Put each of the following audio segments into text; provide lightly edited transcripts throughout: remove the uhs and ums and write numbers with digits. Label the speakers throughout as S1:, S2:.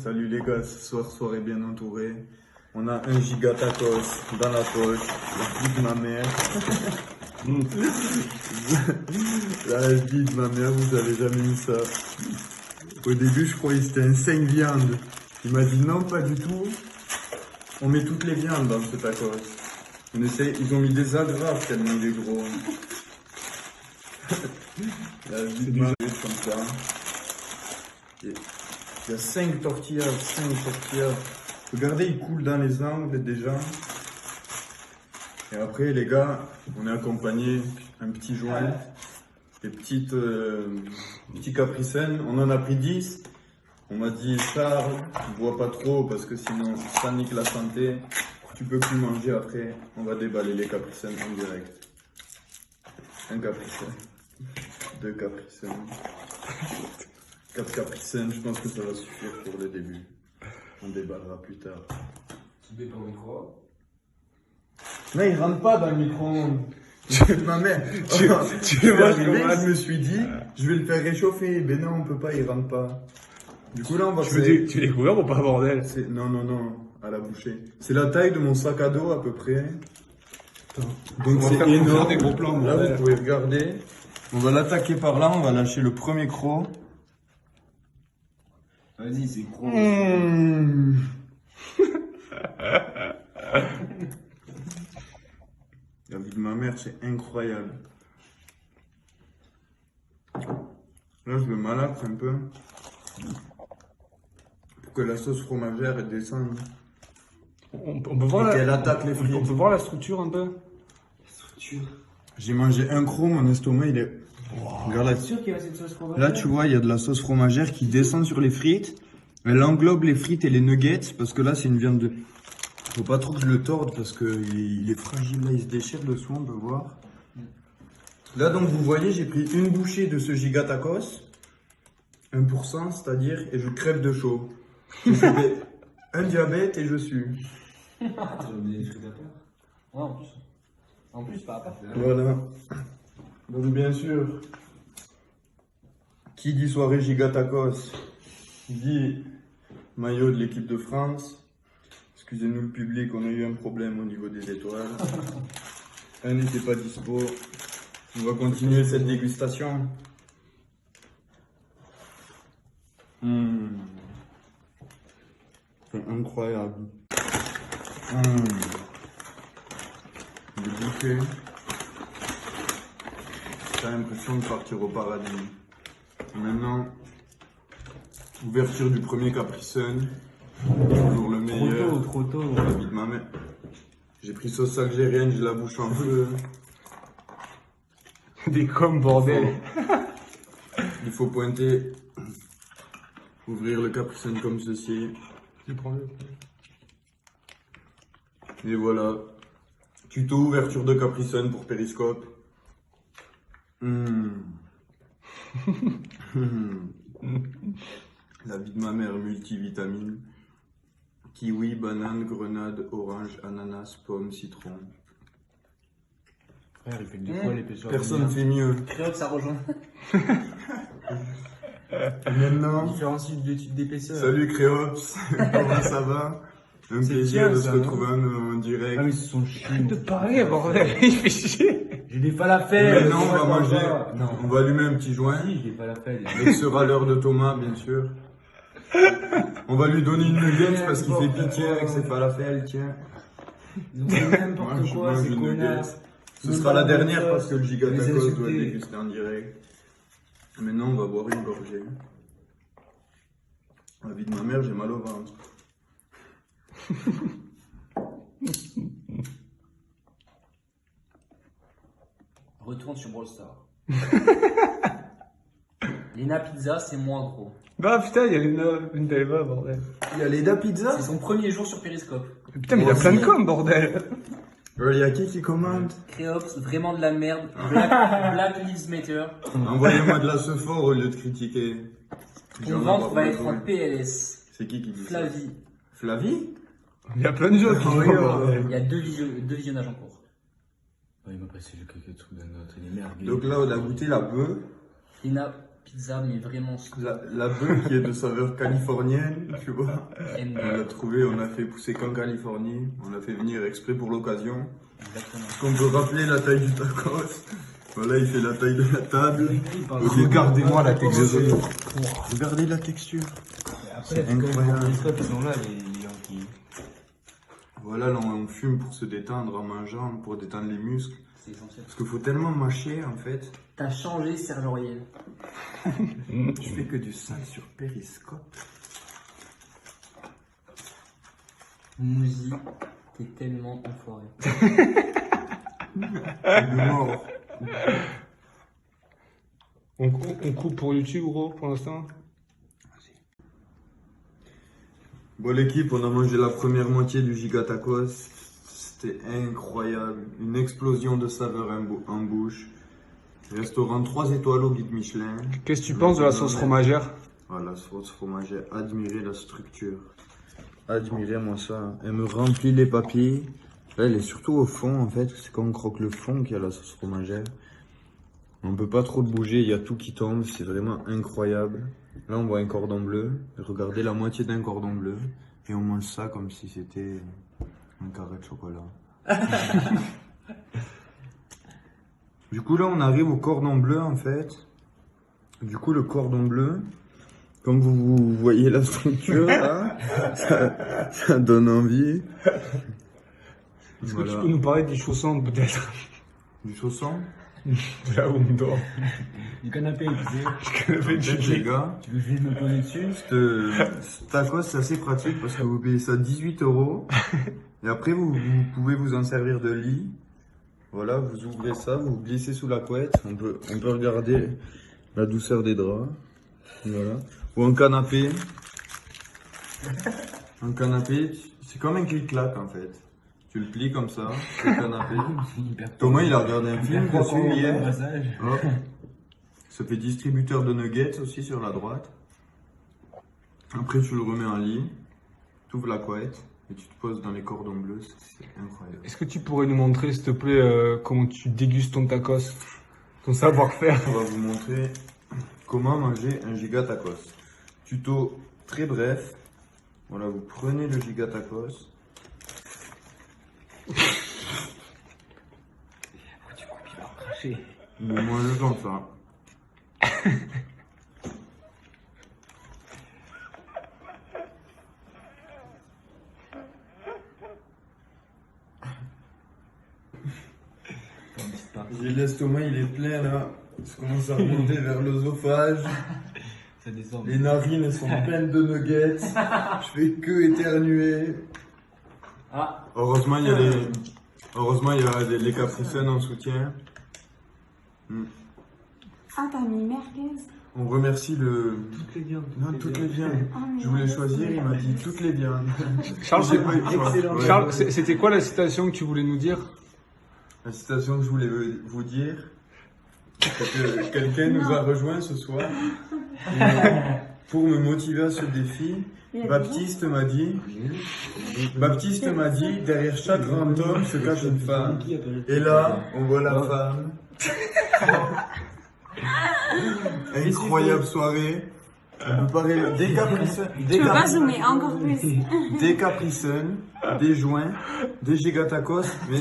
S1: Salut les gars, ce soir soirée bien entourée. On a un giga tacos dans la poche, la vie de ma mère. La vie de ma mère, vous avez jamais eu ça. Au début, je croyais que c'était un 5 viandes. Il m'a dit non, pas du tout. On met toutes les viandes dans ce tacos. Ils ont mis des agrafes tellement il est gros. La vie de ma mère, comme ça. Il y a 5 tortillas. Regardez, il coule dans les angles déjà. Et après, les gars, on est accompagné un petit joint, des petits capricènes. On en a pris 10. On m'a dit, Charles, ne bois pas trop parce que sinon ça nique la santé. Tu peux plus manger après. On va déballer les capricènes en direct. Un capricène, 2 capricènes. 4 capricènes, je pense que ça va suffire pour le début. On déballera plus tard.
S2: Tu mets ton micro.
S1: Mais il rentre pas dans le micro-ondes. Ma mère.
S3: Tu vois
S1: Je me suis dit, je vais le faire réchauffer. Mais non, on peut pas, il rentre pas. Du coup, là, on va
S3: Tu l'as couvert ou pas, bordel?
S1: Non, à la bouchée. C'est la taille de mon sac à dos à peu près. Donc
S3: On va
S1: c'est
S3: faire
S1: énorme.
S3: des gros plans,
S1: Là,
S3: bordel.
S1: vous pouvez regarder. On va l'attaquer par là, on va lâcher le premier croc.
S2: Vas-y, c'est gros.
S1: La vie de ma mère, c'est incroyable. Là, je le malaxe un peu. Pour que la sauce fromagère elle descende.
S3: On peut voir
S1: Et qu'elle attaque les
S3: on
S1: frites.
S3: peut voir la structure un peu?
S1: J'ai mangé un croc, mon estomac, il est... Regarde là.
S2: T'es sûr qu'il y a cette sauce fromagère?
S1: Là, tu vois, il y a de la sauce fromagère qui descend sur les frites. Elle englobe les frites et les nuggets, parce que là, c'est une viande de... Faut pas trop que je le torde, parce qu'il est fragile, là, il se déchire dessous, on peut voir. Là, donc, vous voyez, j'ai pris une bouchée de ce giga tacos. 1%, c'est-à-dire, et je crève de chaud. J'ai fait un diabète et je suis.
S2: T'as oublié les trucs à part. Ouais, en plus. En plus, pas à part.
S1: Voilà. Donc, bien sûr, qui dit soirée giga tacos, dit maillot de l'équipe de France. Excusez-nous le public, on a eu un problème au niveau des étoiles. Un n'était pas dispo. On va continuer cette dégustation. C'est incroyable. Le bouquet. T'as l'impression de partir au paradis. Maintenant, ouverture du premier capricène. Toujours le meilleur.
S2: Trop tôt.
S1: La vie de ma mère. J'ai pris sauce algérienne, j'ai la bouche en feu.
S3: Des coms, bordel.
S1: Il faut pointer. Ouvrir le capricène comme ceci.
S3: Tu prends le...
S1: Et voilà. Tuto ouverture de capricène pour périscope. La vie de ma mère multivitamine. Kiwi, banane, grenade, orange, ananas, pomme, citron.
S2: Frère, il fait deux fois l'épaisseur.
S1: Personne ne fait mieux.
S2: Créole, ça rejoint.
S1: Et maintenant,
S2: Différencie d'épaisseur.
S1: salut Créops, comment ça va? Un
S2: C'est
S1: plaisir
S2: bien,
S1: de
S2: ça,
S1: se
S2: non
S1: retrouver en direct.
S2: Ah, mais ce sont chiens.
S3: De parler, bordel. Il fait chier.
S2: J'ai des falafels.
S1: Maintenant, on va manger,
S2: Non.
S1: on va allumer un petit joint.
S2: Si, j'ai des falafels.
S1: Avec ce râleur de Thomas, bien sûr. On va lui donner une nuggets parce qu'il fait pitié avec ses falafels, tiens.
S2: Donc, c'est
S1: Moi,
S2: n'importe
S1: je
S2: quoi,
S1: mange
S2: c'est
S1: une
S2: connasse.
S1: nuggets. Ce sera la dernière parce que le giga
S2: Les
S1: tacos doit
S2: insulter.
S1: être dégusté en direct. Maintenant, on va boire une gorgée. La vie de ma mère, j'ai mal au ventre.
S2: Retourne sur Brawl Stars. Lina Pizza, c'est moins gros.
S3: Bah putain, il y a une Delva, bordel.
S1: Il y a Leda Pizza.
S2: C'est son premier jour sur Periscope.
S3: Putain, mais il y a plein de coms, bordel.
S1: Il y a qui commande?
S2: Créops, vraiment de la merde. Black Lives Matter.
S1: Envoyez-moi de la sephore au lieu de critiquer.
S2: Ton ventre va être en PLS.
S1: C'est qui dit ça?
S2: Flavie.
S1: Flavie?
S3: Il y a plein de gens qui font, bordel.
S2: Il y a deux visionnages en cours.
S4: Il m'a passé le truc d'un autre, il est merguez.
S1: Donc là, on a goûté la bœuf.
S2: Lina pizza, mais vraiment
S1: La bœuf qui est de saveur californienne, tu vois. On l'a trouvé, on a fait pousser qu'en Californie. On l'a fait venir exprès pour l'occasion.
S2: Exactement.
S1: Est-ce qu'on peut rappeler la taille du tacos? Voilà, il fait la taille de la table.
S3: Regardez-moi la texture.
S1: Regardez la texture.
S2: Après,
S1: C'est incroyable.
S2: les scopes, ils sont là, les gens qui.
S1: Voilà, là on fume pour se détendre en mangeant, pour détendre les muscles.
S2: C'est essentiel.
S1: Parce qu'il faut tellement mâcher en fait.
S2: T'as changé, Serge Auriel.
S1: Je fais que du sale sur Périscope.
S2: Mouzi, t'es tellement enfoiré.
S1: De mort.
S3: On coupe pour YouTube, gros, pour l'instant.
S1: Bon l'équipe, on a mangé la première moitié du giga tacos. C'était incroyable. Une explosion de saveurs en bouche. Restaurant 3 étoiles au guide Michelin.
S3: Qu'est-ce que tu penses de la sauce fromagère?
S1: Voilà, sauce fromagère. Admirez la structure. Admirez-moi ça. Elle me remplit les papilles. Là, elle est surtout au fond en fait. C'est quand on croque le fond qu'il y a la sauce fromagère. On peut pas trop le bouger, il y a tout qui tombe. C'est vraiment incroyable. Là, on voit un cordon bleu. Regardez la moitié d'un cordon bleu. Et on mange ça comme si c'était un carré de chocolat. Du coup, là, on arrive au cordon bleu, en fait. Du coup, le cordon bleu, comme vous voyez la structure, là, ça donne envie.
S3: Est-ce que tu peux nous parler des chaussons, peut-être?
S1: Du chausson.
S3: De là où on dort.
S2: Du canapé, tu sais.
S1: Peut-être, les gars.
S2: Tu veux juste me poser dessus?
S1: Ce tacos, c'est assez pratique parce que vous payez ça 18 €. Et après, vous pouvez vous en servir de lit. Voilà, vous ouvrez ça, vous glissez sous la couette. On peut regarder la douceur des draps. Voilà. Ou un canapé. Un canapé, c'est comme un clic-clac en fait. Tu le plies comme ça, le canapé. Thomas, il a regardé un film dessus hier. Hop. Ça fait distributeur de nuggets aussi sur la droite. Après, tu le remets en lit. Tu ouvres la couette. Et tu te poses dans les cordons bleus, c'est incroyable.
S3: Est-ce que tu pourrais nous montrer, s'il te plaît, comment tu dégustes ton tacos? Ton savoir-faire?
S1: On va vous montrer comment manger un giga tacos. Tuto très bref. Voilà, vous prenez le giga tacos.
S2: Tu coupes, il va cracher.
S1: Vous mangez comme ça. J'ai l'estomac, il est plein là. Ça commence à remonter vers l'œsophage.
S2: Ça descend.
S1: Les narines elles sont pleines de nuggets. Je fais que éternuer.
S2: Ah,
S1: Heureusement, il y a les Capri Sun en soutien.
S4: Ah, t'as mis merguez.
S1: On remercie le.
S2: toutes les viandes.
S1: Non, toutes les viandes.
S4: Ah, mais
S1: Je voulais
S4: ouais,
S1: choisir, il m'a dit toutes les viandes.
S3: Charles,
S1: J'ai pas eu le choix.
S2: Excellent.
S1: Ouais.
S3: Charles, c'était quoi la citation que tu voulais nous dire?
S1: La citation que je voulais vous dire, c'est que quelqu'un nous a rejoint ce soir pour me motiver à ce défi. Baptiste m'a dit, derrière chaque grand homme se cache une femme. Et là, on voit la femme. Incroyable soirée. On peut parler des Capri Sun,
S4: Tu peux pas zoomer encore plus.
S1: des Capri Sun, des joints, des giga tacos, mais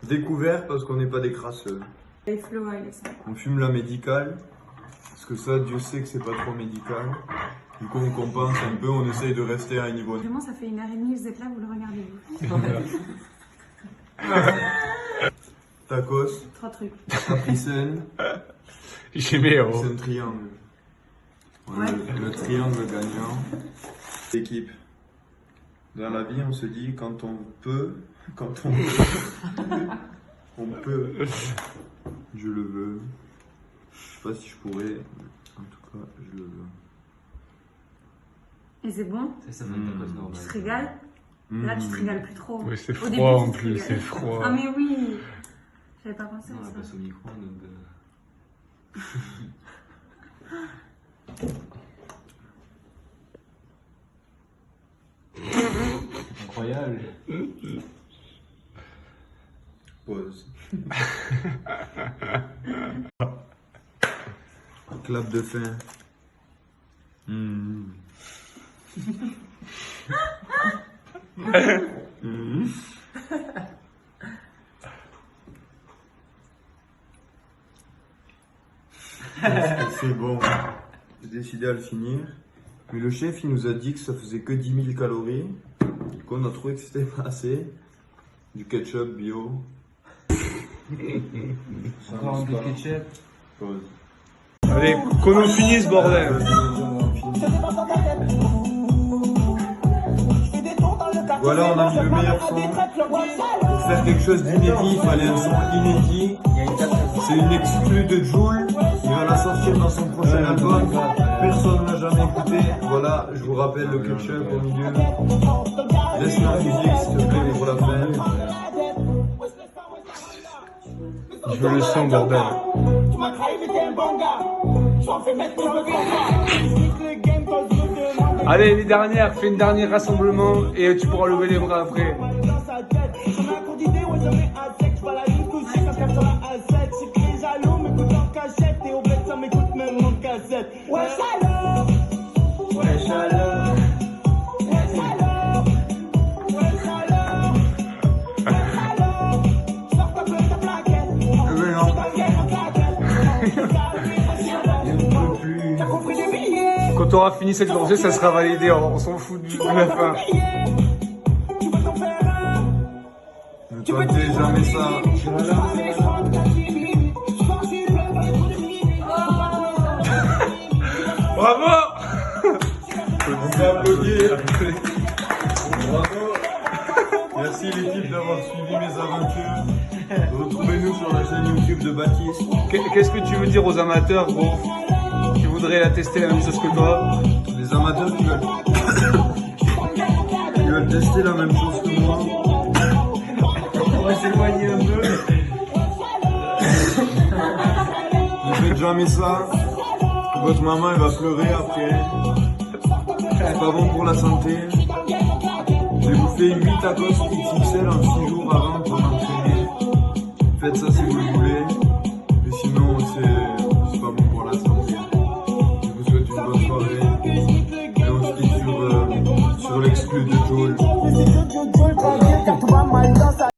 S1: découvert parce qu'on n'est pas des crasseux.
S4: Les flots, il est ça.
S1: On fume la médicale, parce que ça, Dieu sait que c'est pas trop médical. Du coup, on compense un peu, on essaye de rester à un niveau.
S4: Vraiment, ça fait 1h30 que vous êtes là, vous le regardez vous.
S1: Tacos,
S4: 3 trucs.
S1: Capri Sun,
S3: J'aimais, oh.
S1: c'est un triangle. Voilà, le triangle gagnant. Équipe. Dans la vie, on se dit quand on peut, on peut. Je le veux. Je sais pas si je pourrais, mais en tout cas, je le veux.
S4: Et c'est bon?
S2: Ça fait un tacos normal.
S4: Tu te régales? Là, tu te régales plus trop.
S3: Oui, c'est
S4: Au
S3: froid
S4: début,
S3: en
S4: tu te
S3: plus,
S4: régales.
S3: c'est froid.
S4: Ah, mais oui! J'avais pas pensé
S2: Non, on
S4: à
S2: la
S4: ça.
S2: passe au micro-ondes, donc. Incroyable.
S1: Pause. Clap de fin. C'est bon. J'ai décidé à le finir. Mais le chef, il nous a dit que ça faisait que 10 000 calories. Du coup, on a trouvé que c'était pas assez. Du ketchup bio.
S2: Encore un peu de ketchup.
S1: Pause.
S3: Allez, qu'on en finisse, bordel.
S1: Voilà, on a mis le meilleur son. Pour faire quelque chose d'inédit, il fallait un son inédit. C'est une exclue de Jul. Il va la sortir dans son prochain album. Personne ne l'a jamais écouté. Voilà, je vous rappelle le ketchup au milieu. Laisse la musique, s'il te plaît, pour la fin.
S3: Je veux le son, bordel. Allez, les dernières, fais une dernière rassemblement et tu pourras lever les bras après. Quand on aura fini cette gorgée, ça sera validé, on s'en fout de la fin.
S1: Ne tentez jamais ça.
S3: Bravo!
S1: On peut applaudir. Bravo. Merci l'équipe d'avoir suivi mes aventures. Retrouvez-nous sur la chaîne YouTube de Baptiste.
S3: Qu'est-ce que tu veux dire aux amateurs, gros, qui voudraient la tester la même chose que toi?
S1: Les amateurs qui veulent tester la même chose que moi.
S2: On va s'éloigner un peu.
S1: Ne faites jamais ça. Votre maman elle va pleurer après. C'est pas bon pour la santé. J'ai bouffé 8 tacos XXL en 6 jours avant pour m'entraîner. Faites ça si vous le voulez. Mais sinon c'est pas bon pour la santé. Je vous souhaite une bonne soirée. Et on se dit sur l'exclu de Joel.